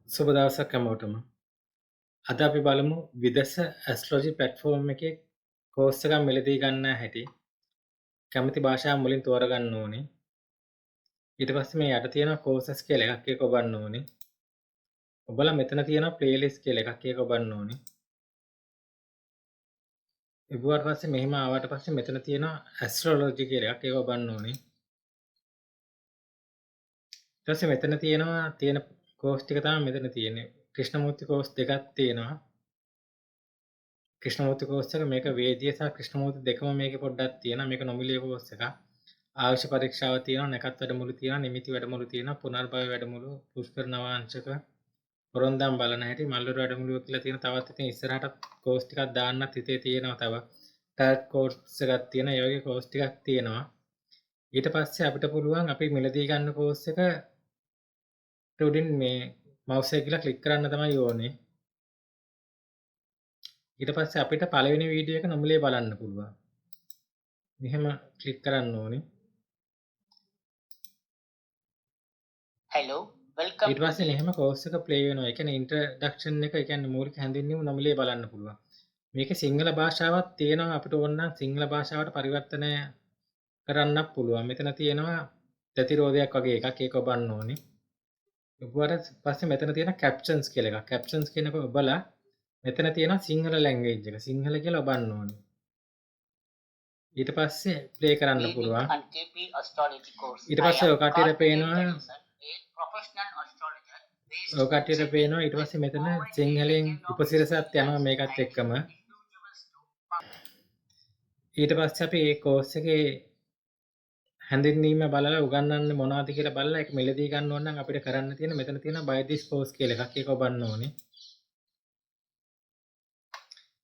සුබ දවසක් හැමෝටම. අද අපි බලමු විදෙස ඇස්ට්‍රොලොජි ප්ලැට්ෆෝම් එකේ කෝස් එකක් මිලදී ගන්න හැටි. කැමති භාෂාව මුලින් තෝරගන්න ඕනේ. ඊට පස්සේ මේ යට තියෙන කෝසස් කියලා එකක් ඒක ඔබන්න ඕනේ. ඔබලා මෙතන තියෙන ප්ලේලිස්ට් කියලා එකක් ඒක ඔබන්න ඕනේ. ඉබුවාට පස්සේ මෙහිම ආවට පස්සේ මෙතන තියෙන ඇස්ට්‍රොලොජි කියලා එකක් ඒක ඔබන්න ඕනේ. ඊට පස්සේ මෙතන තියෙන කෝස් ටික තමයි මෙතන තියෙන්නේ. ක්‍රිෂ්ණමූර්ති කෝස් දෙකක් තියෙනවා. ක්‍රිෂ්ණමූර්ති කෝස් එක මේක වේදිය සහ ක්‍රිෂ්ණමූර්ති දෙකම මේකේ පොඩ්ඩක් තියෙනවා. මේක නොමිලේ කෝස් එකක්. ආයුෂ පරීක්ෂාව තියෙනවා, නැකත් වැඩමුළු තියෙනවා, නිමිති වැඩමුළු තියෙනවා, පුනර්භව වැඩමුළු, පුෂ්කර නවාංශක, පොරොන්දම් බලන හැටි, මල්ලුරු වැඩමුළුව කියලා තියෙන තවත් ඉතින් ඉස්සරහට කෝස් ටිකක් දාන්නත් හිතේ තියෙනවා තව. ටැට් කෝස් එකක් තියෙනවා, ඒ වගේ කෝස් ටිකක් තියෙනවා. ඊට පස්සේ අපිට පුළුවන් අපි මිලදී ගන්න කෝස් එක උඩින් මේ මවුස් එක කියලා ක්ලික් කරන්න තමයි ඕනේ. ඊට පස්සේ අපිට පළවෙනි වීඩියෝ එක නොමිලේ බලන්න පුළුවන්. මෙහෙම ක්ලික් කරන්න ඕනේ. Hello, welcome. ඊට පස්සේ මෙහෙම කෝස් එක ප්ලේ වෙනවා. ඒ කියන්නේ ඉන්ට්‍රොඩක්ෂන් එක, ඒ කියන්නේ මූලික හැඳින්වීම නොමිලේ බලන්න පුළුවන්. මේකේ සිංහල භාෂාවක් තියෙනවා. අපිට ඕන නම් සිංහල භාෂාවට පරිවර්තනය කරන්නත් පුළුවන්. මෙතන තියෙනවා ප්‍රතිරෝධයක් වගේ එකක්. ඒක ඔබන්න ඕනේ. ඔබට පස්සේ මෙතන තියෙන කැප්ෂන්ස් කියලා එකක්. කැප්ෂන්ස් කියනක ඔබලා මෙතන තියෙන සිංහල ලැන්ග්වේජ් එක. සිංහල කියලා ඔබන්න ඕනේ. ඊට පස්සේ ප්ලේ කරන්න පුළුවන්. ඊට පස්සේ ඔය කට්ටියට පේනවා ඔය කට්ටියට පේනවා ඊට පස්සේ මෙතන සිංහලෙන් උපසිරසත් යනවා මේකත් එක්කම. ඊට පස්සේ අපි මේ කෝස් එකේ හැඳින්වීම බලලා උගන්වන්නේ මොනවද කියලා බලලා ඒක මෙලදී ගන්න ඕන නම් අපිට කරන්න තියෙන මෙතන තියෙන buy this course කියලා එකක් ඒක ඔබන්න ඕනේ.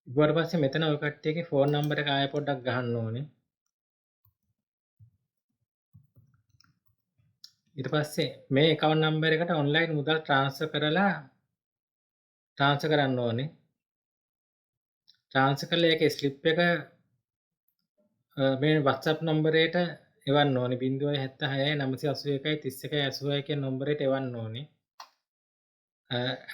ඊට පස්සේ මෙතන ඔය කට්ටියගේ ෆෝන් නම්බර් එක ආයෙ පොඩ්ඩක් ගහන්න ඕනේ. ඊට පස්සේ මේ account number එකට online මුදල් transfer කරන්න ඕනේ. transfer කරලා ඒකේ slip එක මේ WhatsApp නම්බරයට එවන්න ඕනේ 076 981 31 81 කියන නම්බරයට එවන්න ඕනේ.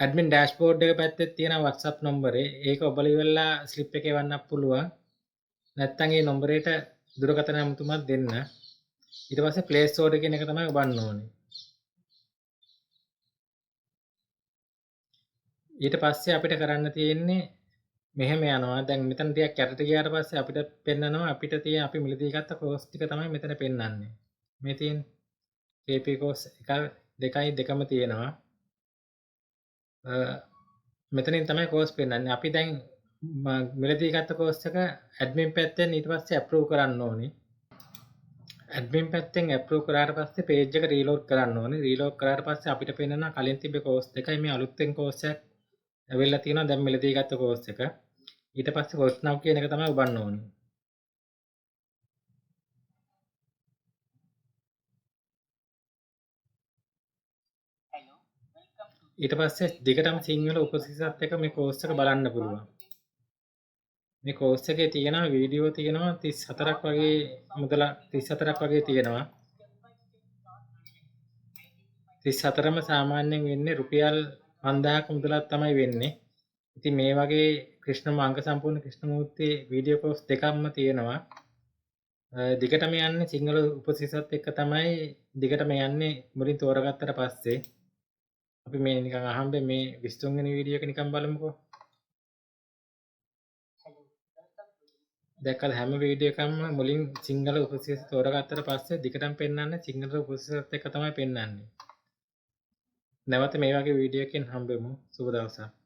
admin dashboard එක පැත්තේ තියෙන WhatsApp නම්බරේ ඒක ඔබලා ඉවරලා slip එක එවන්නත් පුළුවන්. නැත්නම් ඒ නම්බරයට දුරකථන ඇමතුමක් දෙන්න. ඊට පස්සේ play store කියන එක තමයි ඔබන්න ඕනේ. ඊට පස්සේ අපිට කරන්න තියෙන්නේ මෙහෙම යනවා. දැන් මෙතන ටිකක් යටට ගියාට පස්සේ අපිට පෙන්නනවා අපිට තියෙන අපි මිලදී ගත්ත කෝස් ටික තමයි මෙතන පෙන්වන්නේ. මේ තියෙන KP කෝස් 1 2යි දෙකම තියෙනවා. මෙතනින් තමයි කෝස් පෙන්වන්නේ. අපි දැන් මිලදී ගත්ත කෝස් එක ඇඩ්මින් පැත්තෙන් ඊට පස්සේ අප්‍රූව් කරන්න ඕනේ. ඇඩ්මින් පැත්තෙන් අප්‍රූව් කරාට පස්සේ පේජ් එක රීලෝඩ් කරන්න ඕනේ. රීලෝඩ් කරාට පස්සේ අපිට පෙන්නනවා කලින් තිබ්බ කෝස් දෙකයි මේ අලුතෙන් කෝස් එකක් ඇවිල්ලා තියෙනවා දැන් මිලදී ගත්ත කෝස් එක. ඊට පස්සේ කෝස් now කියන එක තමයි ඔබන්න ඕනේ. ඊට පස්සේ දිගටම සිංහල උපසිරසත් එක මේ කෝස් එක බලන්න පුළුවන්. මේ කෝස් එකේ තියෙනවා වීඩියෝ තියෙනවා 34ක් වගේ මුදල 34ක් වගේ තියෙනවා. 34ම සාමාන්‍යයෙන් වෙන්නේ රුපියල් 5000ක මුදලක් තමයි වෙන්නේ. ඉතින් මේ වගේ අංග සම්පූර්ණ ක්‍රිෂ්ණමූර්ති වීඩියෝ කෝස් දෙකක්ම තියෙනවා. දිගටම යන්නේ සිංහල උපසිරසත් එක්ක තමයි දිගටම යන්නේ මුලින් තෝරගත්තට පස්සේ. අපි මේ නිකන් අහම්බෙන් මේ 23 වෙනි වීඩියෝ එක නිකන් බලමුකෝ. දැක්කද හැම වීඩියෝ එකක්ම මුලින් සිංහල උපසිරස තෝරගත්තට පස්සේ දිගටම පෙන්වන්නේ සිංහල උපසිරසත් එක්ක තමයි පෙන්වන්නේ. නැවත මේ වගේ වීඩියෝ එකකින් හම්බෙමු. සුබ දවසක්.